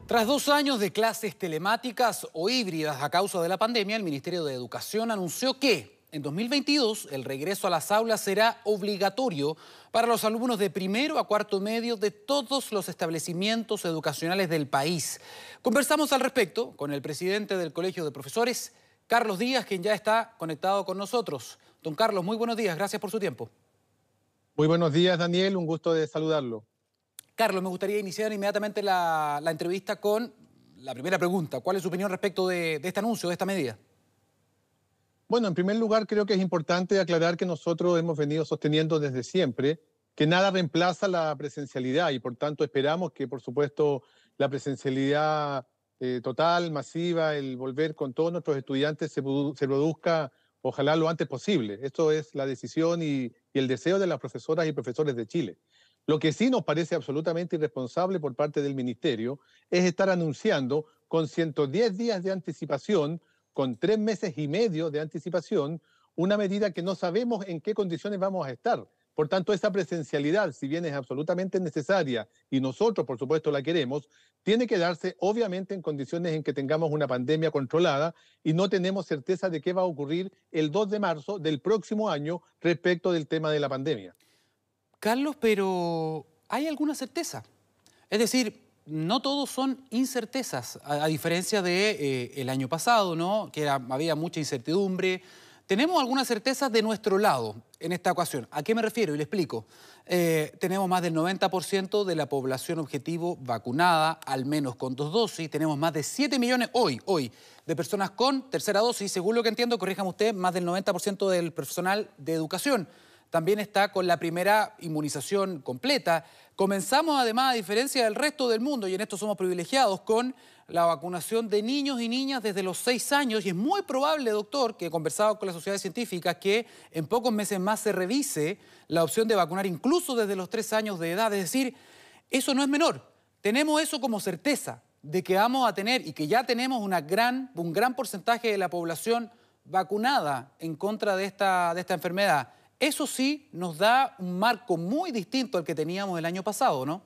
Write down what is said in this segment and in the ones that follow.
Tras 2 años de clases telemáticas o híbridas a causa de la pandemia, el Ministerio de Educación anunció que en 2022 el regreso a las aulas será obligatorio para los alumnos de primero a cuarto medio de todos los establecimientos educacionales del país. Conversamos al respecto con el presidente del Colegio de Profesores, Carlos Díaz, quien ya está conectado con nosotros. Don Carlos, muy buenos días, gracias por su tiempo. Muy buenos días, Daniel, un gusto de saludarlo. Carlos, me gustaría iniciar inmediatamente la entrevista con la primera pregunta. ¿Cuál es su opinión respecto de este anuncio, de esta medida? Bueno, en primer lugar, creo que es importante aclarar que nosotros hemos venido sosteniendo desde siempre que nada reemplaza la presencialidad y por tanto esperamos que, por supuesto, la presencialidad total, masiva, el volver con todos nuestros estudiantes se produzca, ojalá lo antes posible. Esto es la decisión y el deseo de las profesoras y profesores de Chile. Lo que sí nos parece absolutamente irresponsable por parte del Ministerio es estar anunciando con 110 días de anticipación, con 3 meses y medio de anticipación, una medida que no sabemos en qué condiciones vamos a estar. Por tanto, esa presencialidad, si bien es absolutamente necesaria y nosotros, por supuesto, la queremos, tiene que darse obviamente en condiciones en que tengamos una pandemia controlada y no tenemos certeza de qué va a ocurrir el 2 de marzo del próximo año respecto del tema de la pandemia. Carlos, pero ¿hay alguna certeza? Es decir, no todos son incertezas, a diferencia de el año pasado, ¿no? Que había mucha incertidumbre. Tenemos algunas certezas de nuestro lado en esta ocasión. ¿A qué me refiero? Y le explico. Tenemos más del 90% de la población objetivo vacunada, al menos con 2 dosis. Tenemos más de 7 millones hoy, de personas con tercera dosis. Según lo que entiendo, corríjame usted, más del 90% del personal de educación también está con la primera inmunización completa. Comenzamos además, a diferencia del resto del mundo, y en esto somos privilegiados, con la vacunación de niños y niñas desde los 6 años. Y es muy probable, doctor, que he conversado con las sociedades científicas, que en pocos meses más se revise la opción de vacunar incluso desde los 3 años de edad. Es decir, eso no es menor. Tenemos eso como certeza de que vamos a tener y que ya tenemos un gran porcentaje de la población vacunada en contra de esta enfermedad. Eso sí nos da un marco muy distinto al que teníamos el año pasado, ¿no?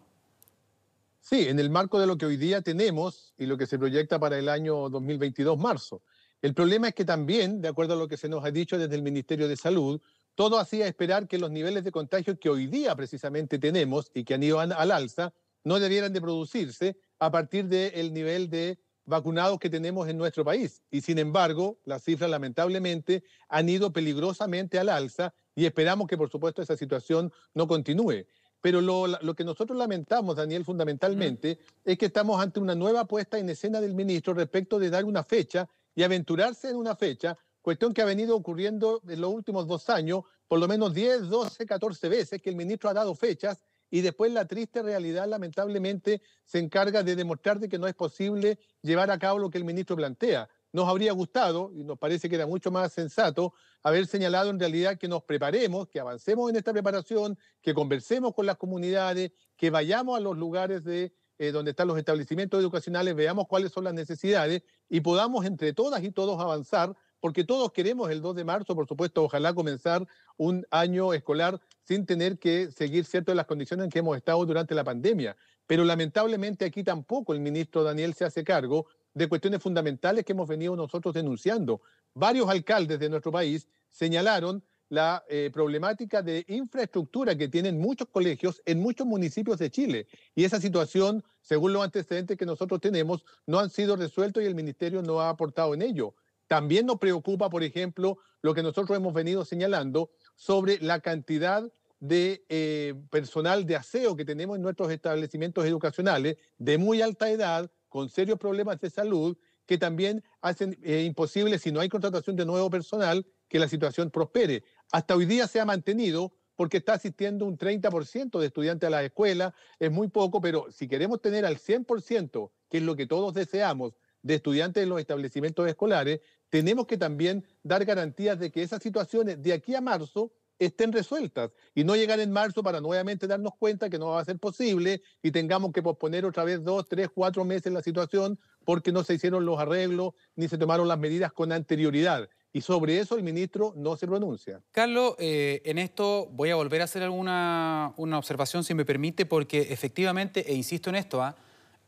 Sí, en el marco de lo que hoy día tenemos y lo que se proyecta para el año 2022, marzo. El problema es que también, de acuerdo a lo que se nos ha dicho desde el Ministerio de Salud, todo hacía esperar que los niveles de contagio que hoy día precisamente tenemos y que han ido al alza no debieran de producirse a partir del nivel de vacunados que tenemos en nuestro país. Y sin embargo, las cifras lamentablemente han ido peligrosamente al alza y esperamos que, por supuesto, esa situación no continúe. Pero lo que nosotros lamentamos, Daniel, fundamentalmente, es que estamos ante una nueva puesta en escena del ministro respecto de dar una fecha y aventurarse en una fecha, cuestión que ha venido ocurriendo en los últimos 2 años, por lo menos 10, 12, 14 veces que el ministro ha dado fechas y después la triste realidad, lamentablemente, se encarga de demostrar de que no es posible llevar a cabo lo que el ministro plantea. Nos habría gustado, y nos parece que era mucho más sensato, haber señalado en realidad que nos preparemos, que avancemos en esta preparación, que conversemos con las comunidades, que vayamos a los lugares donde están los establecimientos educacionales, veamos cuáles son las necesidades y podamos entre todas y todos avanzar, porque todos queremos el 2 de marzo, por supuesto, ojalá comenzar un año escolar sin tener que seguir ciertas las condiciones en que hemos estado durante la pandemia. Pero lamentablemente aquí tampoco el ministro Daniel se hace cargo de cuestiones fundamentales que hemos venido nosotros denunciando. Varios alcaldes de nuestro país señalaron la problemática de infraestructura que tienen muchos colegios en muchos municipios de Chile. Y esa situación, según los antecedentes que nosotros tenemos, no han sido resueltos y el ministerio no ha aportado en ello. También nos preocupa, por ejemplo, lo que nosotros hemos venido señalando sobre la cantidad de personal de aseo que tenemos en nuestros establecimientos educacionales de muy alta edad, con serios problemas de salud, que también hacen imposible, si no hay contratación de nuevo personal, que la situación prospere. Hasta hoy día se ha mantenido porque está asistiendo un 30% de estudiantes a la escuela, es muy poco, pero si queremos tener al 100%, que es lo que todos deseamos, de estudiantes en los establecimientos escolares, tenemos que también dar garantías de que esas situaciones de aquí a marzo estén resueltas y no llegar en marzo para nuevamente darnos cuenta que no va a ser posible y tengamos que posponer otra vez 2, 3, 4 meses la situación porque no se hicieron los arreglos ni se tomaron las medidas con anterioridad. Y sobre eso el ministro no se pronuncia. Carlos, en esto voy a volver a hacer una observación, si me permite, porque efectivamente, e insisto en esto,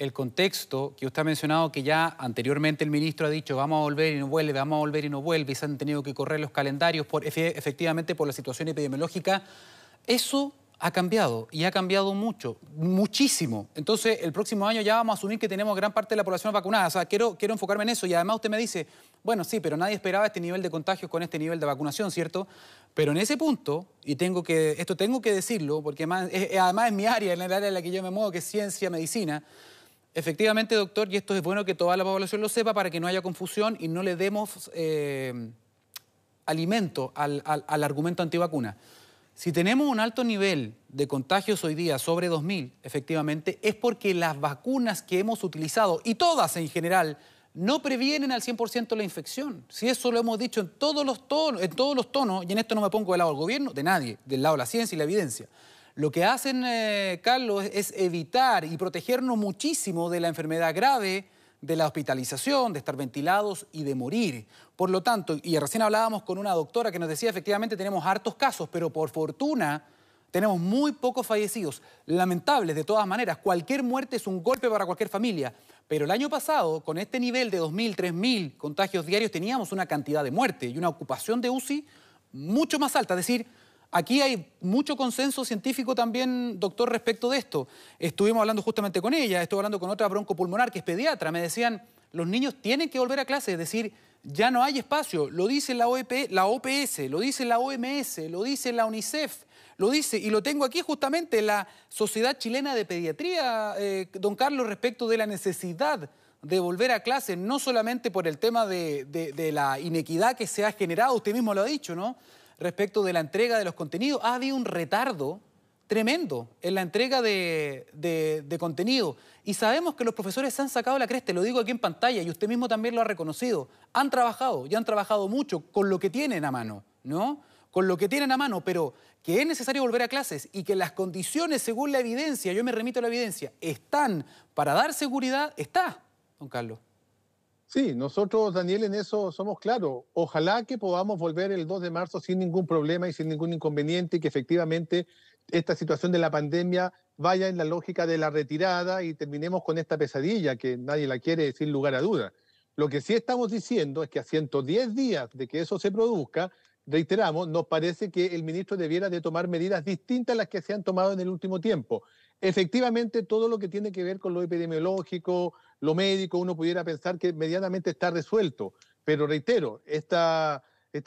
el contexto que usted ha mencionado, que ya anteriormente el ministro ha dicho vamos a volver y no vuelve, vamos a volver y no vuelve, y se han tenido que correr los calendarios efectivamente por la situación epidemiológica, eso ha cambiado y ha cambiado mucho, muchísimo. Entonces, el próximo año ya vamos a asumir que tenemos gran parte de la población vacunada. O sea, quiero enfocarme en eso. Y además usted me dice, bueno, sí, pero nadie esperaba este nivel de contagios con este nivel de vacunación, ¿cierto? Pero en ese punto, y tengo que decirlo, porque además es mi área, en el área en la que yo me muevo, que es ciencia, medicina. Efectivamente, doctor, y esto es bueno que toda la población lo sepa para que no haya confusión y no le demos alimento al argumento antivacuna. Si tenemos un alto nivel de contagios hoy día, sobre 2.000, efectivamente, es porque las vacunas que hemos utilizado, y todas en general, no previenen al 100% la infección. Si eso lo hemos dicho en todos los tonos, y en esto no me pongo del lado del gobierno, de nadie, del lado de la ciencia y la evidencia. Lo que hacen, Carlos, es evitar y protegernos muchísimo de la enfermedad grave, de la hospitalización, de estar ventilados y de morir. Por lo tanto, y recién hablábamos con una doctora que nos decía, efectivamente tenemos hartos casos, pero por fortuna tenemos muy pocos fallecidos. Lamentables de todas maneras, cualquier muerte es un golpe para cualquier familia. Pero el año pasado, con este nivel de 2.000, 3.000 contagios diarios, teníamos una cantidad de muerte y una ocupación de UCI mucho más alta. Es decir, aquí hay mucho consenso científico también, doctor, respecto de esto. Estuvimos hablando justamente con ella, estuve hablando con otra broncopulmonar que es pediatra. Me decían, los niños tienen que volver a clase, es decir, ya no hay espacio. Lo dice la OPS, lo dice la OMS, lo dice la UNICEF, lo dice, y lo tengo aquí justamente, la Sociedad Chilena de Pediatría, don Carlos, respecto de la necesidad de volver a clase, no solamente por el tema de la inequidad que se ha generado, usted mismo lo ha dicho, ¿no?, respecto de la entrega de los contenidos. Ha habido un retardo tremendo en la entrega de contenido. Y sabemos que los profesores se han sacado la cresta, lo digo aquí en pantalla, y usted mismo también lo ha reconocido. Han trabajado, y han trabajado mucho con lo que tienen a mano, ¿no? Con lo que tienen a mano, pero que es necesario volver a clases y que las condiciones, según la evidencia, yo me remito a la evidencia, están para dar seguridad, está, don Carlos. Sí, nosotros, Daniel, en eso somos claros. Ojalá que podamos volver el 2 de marzo sin ningún problema y sin ningún inconveniente y que efectivamente esta situación de la pandemia vaya en la lógica de la retirada y terminemos con esta pesadilla que nadie la quiere sin lugar a duda. Lo que sí estamos diciendo es que a 110 días de que eso se produzca, reiteramos, nos parece que el ministro debiera de tomar medidas distintas a las que se han tomado en el último tiempo. Efectivamente, todo lo que tiene que ver con lo epidemiológico, lo médico, uno pudiera pensar que medianamente está resuelto. Pero reitero, esta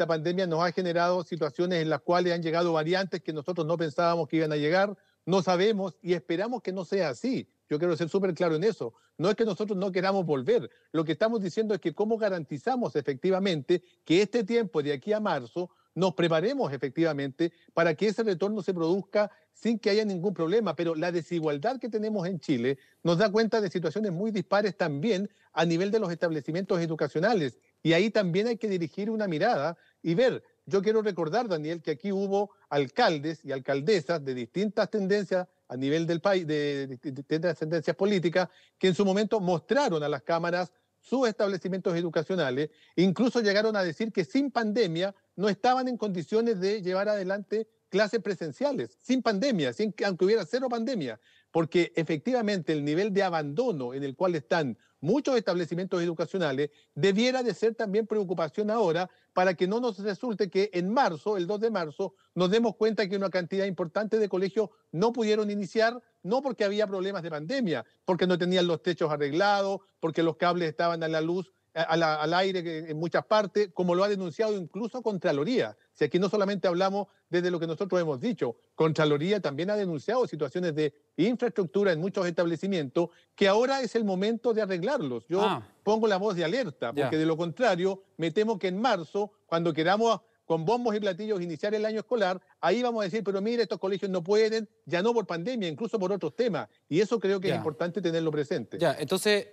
pandemia nos ha generado situaciones en las cuales han llegado variantes que nosotros no pensábamos que iban a llegar, no sabemos y esperamos que no sea así. Yo quiero ser súper claro en eso. No es que nosotros no queramos volver. Lo que estamos diciendo es que cómo garantizamos efectivamente que este tiempo de aquí a marzo nos preparemos efectivamente para que ese retorno se produzca sin que haya ningún problema. Pero la desigualdad que tenemos en Chile nos da cuenta de situaciones muy dispares también a nivel de los establecimientos educacionales. Y ahí también hay que dirigir una mirada y ver. Yo quiero recordar, Daniel, que aquí hubo alcaldes y alcaldesas de distintas tendencias a nivel del país, de distintas tendencias políticas, que en su momento mostraron a las cámaras sus establecimientos educacionales, incluso llegaron a decir que sin pandemia no estaban en condiciones de llevar adelante clases presenciales, sin pandemia, aunque hubiera cero pandemia, porque efectivamente el nivel de abandono en el cual están muchos establecimientos educacionales debiera de ser también preocupación ahora para que no nos resulte que en marzo, el 2 de marzo, nos demos cuenta que una cantidad importante de colegios no pudieron iniciar, no porque había problemas de pandemia, porque no tenían los techos arreglados, porque los cables estaban a la luz, al aire en muchas partes, como lo ha denunciado incluso Contraloría. Si aquí no solamente hablamos desde lo que nosotros hemos dicho, Contraloría también ha denunciado situaciones de infraestructura en muchos establecimientos que ahora es el momento de arreglarlos. Yo pongo la voz de alerta, porque de lo contrario, me temo que en marzo, cuando queramos con bombos y platillos iniciar el año escolar, ahí vamos a decir, pero mire, estos colegios no pueden, ya no por pandemia, incluso por otros temas. Y eso creo que es importante tenerlo presente. Ya, entonces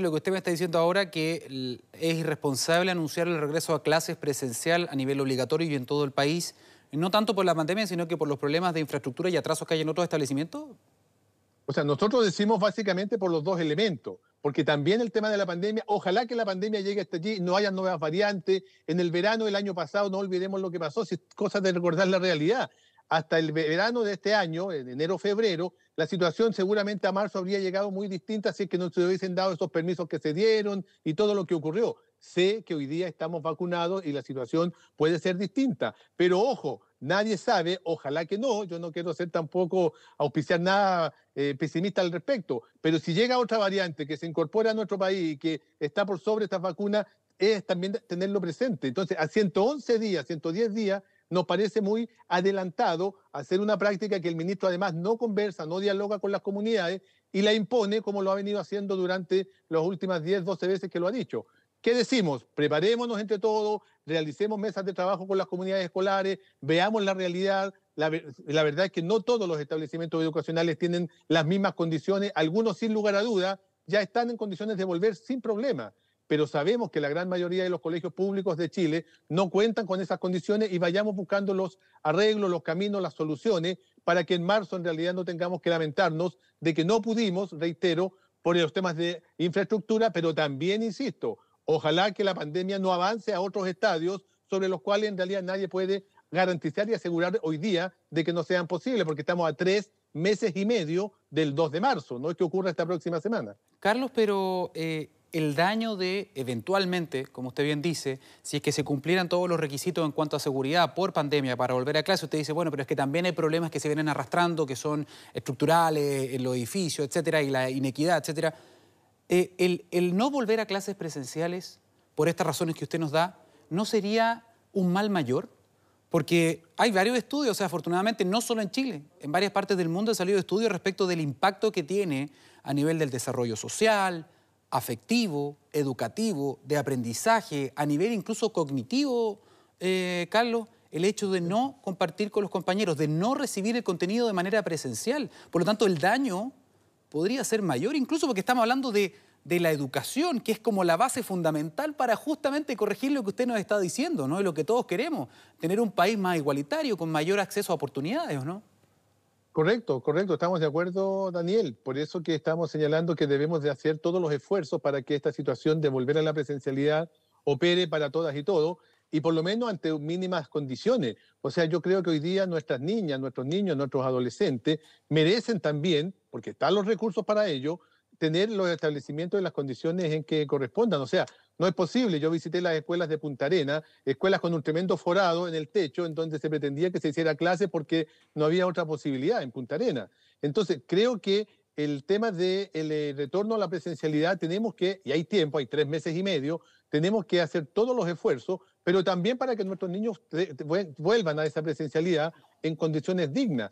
lo que usted me está diciendo ahora que es irresponsable anunciar el regreso a clases presencial a nivel obligatorio y en todo el país, no tanto por la pandemia, sino que por los problemas de infraestructura y atrasos que hay en otros establecimientos. O sea, nosotros decimos básicamente por los dos elementos, porque también el tema de la pandemia, ojalá que la pandemia llegue hasta allí, no haya nuevas variantes. En el verano del año pasado, no olvidemos lo que pasó, si es cosa de recordar la realidad. hasta el verano de este año, en enero, febrero, la situación seguramente a marzo habría llegado muy distinta si es que no se hubiesen dado esos permisos que se dieron y todo lo que ocurrió. Sé que hoy día estamos vacunados y la situación puede ser distinta, pero ojo, nadie sabe, ojalá que no, yo no quiero ser tampoco auspiciar nada pesimista al respecto, pero si llega otra variante que se incorpora a nuestro país y que está por sobre estas vacunas, es también tenerlo presente. Entonces, a 111 días, 110 días, nos parece muy adelantado hacer una práctica que el ministro además no conversa, no dialoga con las comunidades y la impone como lo ha venido haciendo durante las últimas 10, 12 veces que lo ha dicho. ¿Qué decimos? Preparémonos entre todos, realicemos mesas de trabajo con las comunidades escolares, veamos la realidad. La verdad es que no todos los establecimientos educacionales tienen las mismas condiciones, algunos sin lugar a duda ya están en condiciones de volver sin problema, pero sabemos que la gran mayoría de los colegios públicos de Chile no cuentan con esas condiciones y vayamos buscando los arreglos, los caminos, las soluciones para que en marzo en realidad no tengamos que lamentarnos de que no pudimos, reitero, por los temas de infraestructura, pero también, insisto, ojalá que la pandemia no avance a otros estadios sobre los cuales en realidad nadie puede garantizar y asegurar hoy día de que no sean posibles, porque estamos a 3 meses y medio del 2 de marzo, no es que ocurra esta próxima semana. Carlos, pero el daño de, eventualmente, como usted bien dice, si es que se cumplieran todos los requisitos en cuanto a seguridad por pandemia para volver a clase, usted dice, bueno, pero es que también hay problemas que se vienen arrastrando, que son estructurales en los edificios, etcétera, y la inequidad, etcétera. El no volver a clases presenciales, por estas razones que usted nos da, ¿no sería un mal mayor? Porque hay varios estudios, o sea, afortunadamente no solo en Chile, en varias partes del mundo han salido estudios respecto del impacto que tiene a nivel del desarrollo social, afectivo, educativo, de aprendizaje, a nivel incluso cognitivo, Carlos, el hecho de no compartir con los compañeros, de no recibir el contenido de manera presencial. Por lo tanto, el daño podría ser mayor, incluso porque estamos hablando de la educación, que es como la base fundamental para justamente corregir lo que usted nos está diciendo, ¿no? Y lo que todos queremos, tener un país más igualitario, con mayor acceso a oportunidades, ¿no? Correcto, correcto, estamos de acuerdo, Daniel. Por eso que estamos señalando que debemos de hacer todos los esfuerzos para que esta situación de volver a la presencialidad opere para todas y todos, y por lo menos ante mínimas condiciones. O sea, yo creo que hoy día nuestras niñas, nuestros niños, nuestros adolescentes merecen también, porque están los recursos para ello, tener los establecimientos y las condiciones en que correspondan. O sea, no es posible. Yo visité las escuelas de Punta Arenas, escuelas con un tremendo forado en el techo, en donde se pretendía que se hiciera clase porque no había otra posibilidad en Punta Arenas. Entonces, creo que el tema del retorno a la presencialidad tenemos que, y hay tiempo, hay 3 meses y medio, tenemos que hacer todos los esfuerzos, pero también para que nuestros niños vuelvan a esa presencialidad en condiciones dignas.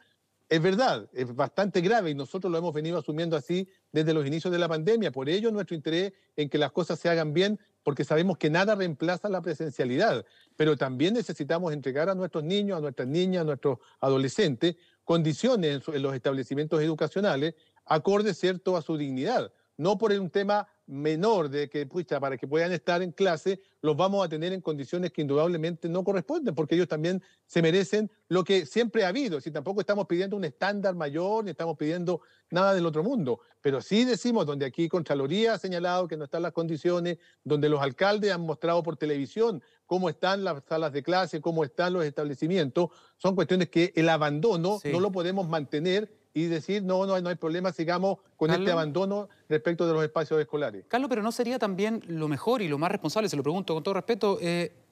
Es verdad, es bastante grave y nosotros lo hemos venido asumiendo así desde los inicios de la pandemia. Por ello, nuestro interés en que las cosas se hagan bien, porque sabemos que nada reemplaza la presencialidad, pero también necesitamos entregar a nuestros niños, a nuestras niñas, a nuestros adolescentes, condiciones en los establecimientos educacionales acordes, ¿cierto?, a su dignidad. No por un tema menor de que, pucha, para que puedan estar en clase, los vamos a tener en condiciones que indudablemente no corresponden, porque ellos también se merecen lo que siempre ha habido. Si tampoco estamos pidiendo un estándar mayor, ni estamos pidiendo nada del otro mundo, pero sí decimos, donde aquí Contraloría ha señalado que no están las condiciones, donde los alcaldes han mostrado por televisión cómo están las salas de clase, cómo están los establecimientos, son cuestiones que el abandono Sí. no lo podemos mantener y decir, no hay problema, sigamos con este Carlos, abandono respecto de los espacios escolares. Carlos, pero ¿no sería también lo mejor y lo más responsable, se lo pregunto con todo respeto,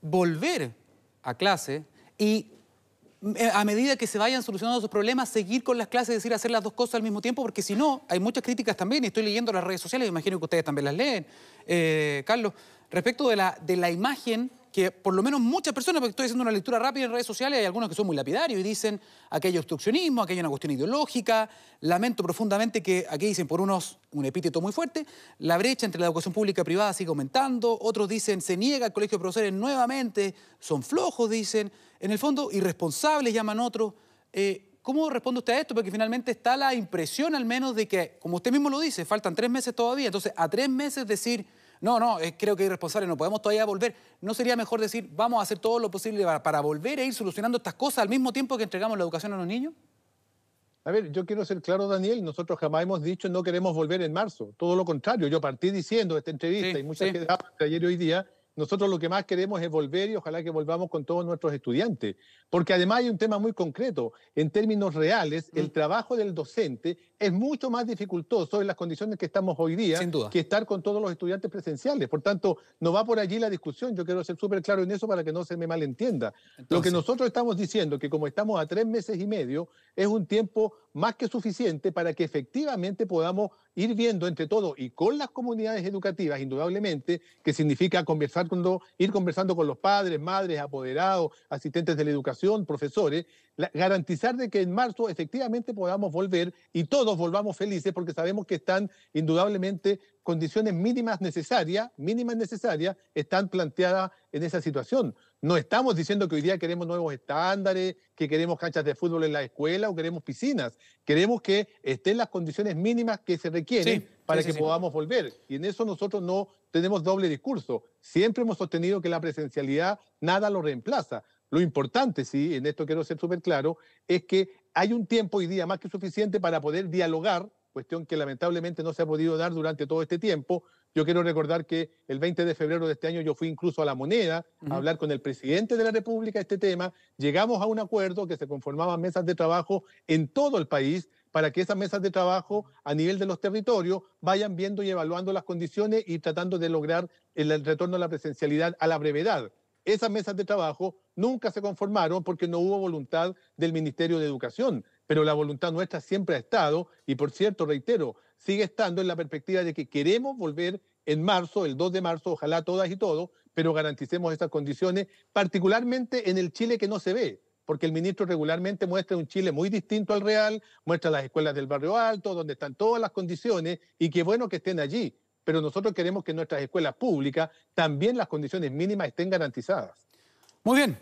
volver a clase y a medida que se vayan solucionando sus problemas, seguir con las clases, es decir, hacer las dos cosas al mismo tiempo, porque si no, hay muchas críticas también, y estoy leyendo las redes sociales, me imagino que ustedes también las leen, Carlos, respecto de la imagen que por lo menos muchas personas, porque estoy haciendo una lectura rápida en redes sociales, hay algunos que son muy lapidarios y dicen aquí hay obstruccionismo, aquí hay una cuestión ideológica, lamento profundamente que aquí dicen por unos, un epíteto muy fuerte, la brecha entre la educación pública y privada sigue aumentando, otros dicen se niega el colegio de profesores nuevamente, son flojos, dicen, en el fondo irresponsables llaman otros. ¿Cómo responde usted a esto? Porque finalmente está la impresión al menos de que, como usted mismo lo dice, faltan 3 meses todavía, entonces a 3 meses decir... No, creo que es irresponsable, no podemos todavía volver. ¿No sería mejor decir, vamos a hacer todo lo posible para volver a ir solucionando estas cosas al mismo tiempo que entregamos la educación a los niños? A ver, yo quiero ser claro, Daniel, nosotros jamás hemos dicho no queremos volver en marzo, todo lo contrario, yo partí diciendo esta entrevista Sí, y muchas sí. que daba entre ayer y hoy día, nosotros lo que más queremos es volver y ojalá que volvamos con todos nuestros estudiantes. Porque además hay un tema muy concreto. En términos reales, el trabajo del docente es mucho más dificultoso en las condiciones que estamos hoy día Sin duda. que estar con todos los estudiantes presenciales. Por tanto, no va por allí la discusión. Yo quiero ser súper claro en eso para que no se me malentienda. Lo que nosotros estamos diciendo, que como estamos a 3 meses y medio, es un tiempo más que suficiente para que efectivamente podamos ir viendo entre todos y con las comunidades educativas, indudablemente, que significa ir conversando con los padres, madres, apoderados, asistentes de la educación, profesores, garantizar de que en marzo efectivamente podamos volver y todos volvamos felices, porque sabemos que están indudablemente condiciones mínimas necesarias, están planteadas en esa situación. No estamos diciendo que hoy día queremos nuevos estándares, que queremos canchas de fútbol en la escuela o queremos piscinas. Queremos que estén las condiciones mínimas que se requieren para que podamos volver. Y en eso nosotros no tenemos doble discurso. Siempre hemos sostenido que la presencialidad nada lo reemplaza. Lo importante, sí, en esto quiero ser súper claro, es que hay un tiempo hoy día más que suficiente para poder dialogar, cuestión que lamentablemente no se ha podido dar durante todo este tiempo. Yo quiero recordar que el 20 de febrero de este año yo fui incluso a La Moneda a hablar con el presidente de la República de este tema. Llegamos a un acuerdo que se conformaban mesas de trabajo en todo el país para que esas mesas de trabajo a nivel de los territorios vayan viendo y evaluando las condiciones y tratando de lograr el retorno a la presencialidad a la brevedad. Esas mesas de trabajo nunca se conformaron porque no hubo voluntad del Ministerio de Educación, pero la voluntad nuestra siempre ha estado, y por cierto, reitero, sigue estando en la perspectiva de que queremos volver en marzo, el 2 de marzo, ojalá todas y todos, pero garanticemos esas condiciones, particularmente en el Chile que no se ve, porque el ministro regularmente muestra un Chile muy distinto al real, muestra las escuelas del Barrio Alto, donde están todas las condiciones, y qué bueno que estén allí. Pero nosotros queremos que en nuestras escuelas públicas también las condiciones mínimas estén garantizadas. Muy bien.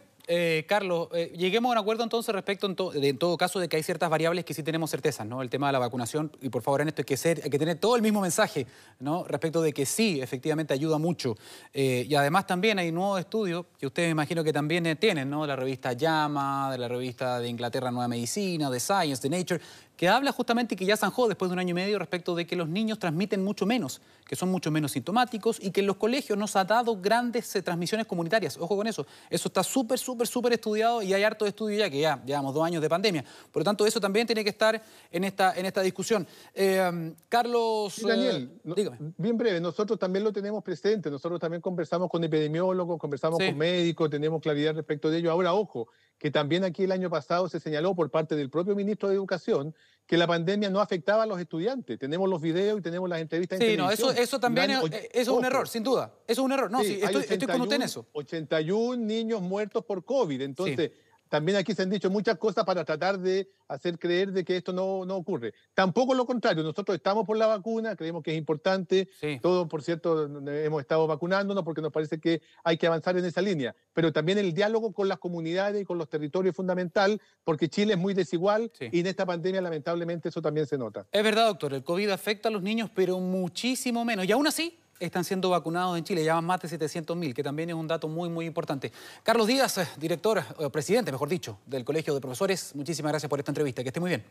Carlos, lleguemos a un acuerdo entonces respecto en todo caso de que hay ciertas variables que sí tenemos certezas, ¿no? El tema de la vacunación, y por favor en esto hay que tener todo el mismo mensaje, ¿no? Respecto de que sí, efectivamente ayuda mucho. Y además también hay nuevos estudios que ustedes me imagino que también tienen, ¿no? La revista JAMA, de la revista de Inglaterra Nueva Medicina, de Science, de Nature, que habla justamente y que ya zanjó después de un año y medio respecto de que los niños transmiten mucho menos, que son mucho menos sintomáticos y que en los colegios nos ha dado grandes transmisiones comunitarias. Ojo con eso. Eso está súper estudiado y hay harto de estudio ya, que ya llevamos 2 años de pandemia. Por lo tanto, eso también tiene que estar en esta discusión. Carlos... Sí, Daniel, dígame. Bien breve, nosotros también lo tenemos presente, nosotros también conversamos con epidemiólogos, conversamos con médicos, tenemos claridad respecto de ello. Ahora, ojo, que también aquí el año pasado se señaló por parte del propio ministro de Educación que la pandemia no afectaba a los estudiantes. Tenemos los videos y tenemos las entrevistas en televisión. Sí, no, eso también es un error, sin duda. Eso es un error. No, sí, estoy con usted en eso. 81 niños muertos por COVID. Entonces, también aquí se han dicho muchas cosas para tratar de hacer creer de que esto no ocurre. Tampoco lo contrario. Nosotros estamos por la vacuna, creemos que es importante. Todos, por cierto, hemos estado vacunándonos porque nos parece que hay que avanzar en esa línea. Pero también el diálogo con las comunidades y con los territorios es fundamental porque Chile es muy desigual y en esta pandemia lamentablemente eso también se nota. Es verdad, doctor. El COVID afecta a los niños, pero muchísimo menos. Y aún así están siendo vacunados en Chile, ya van más de 700.000, que también es un dato muy importante. Carlos Díaz, presidente, mejor dicho, del Colegio de Profesores, muchísimas gracias por esta entrevista. Que esté muy bien.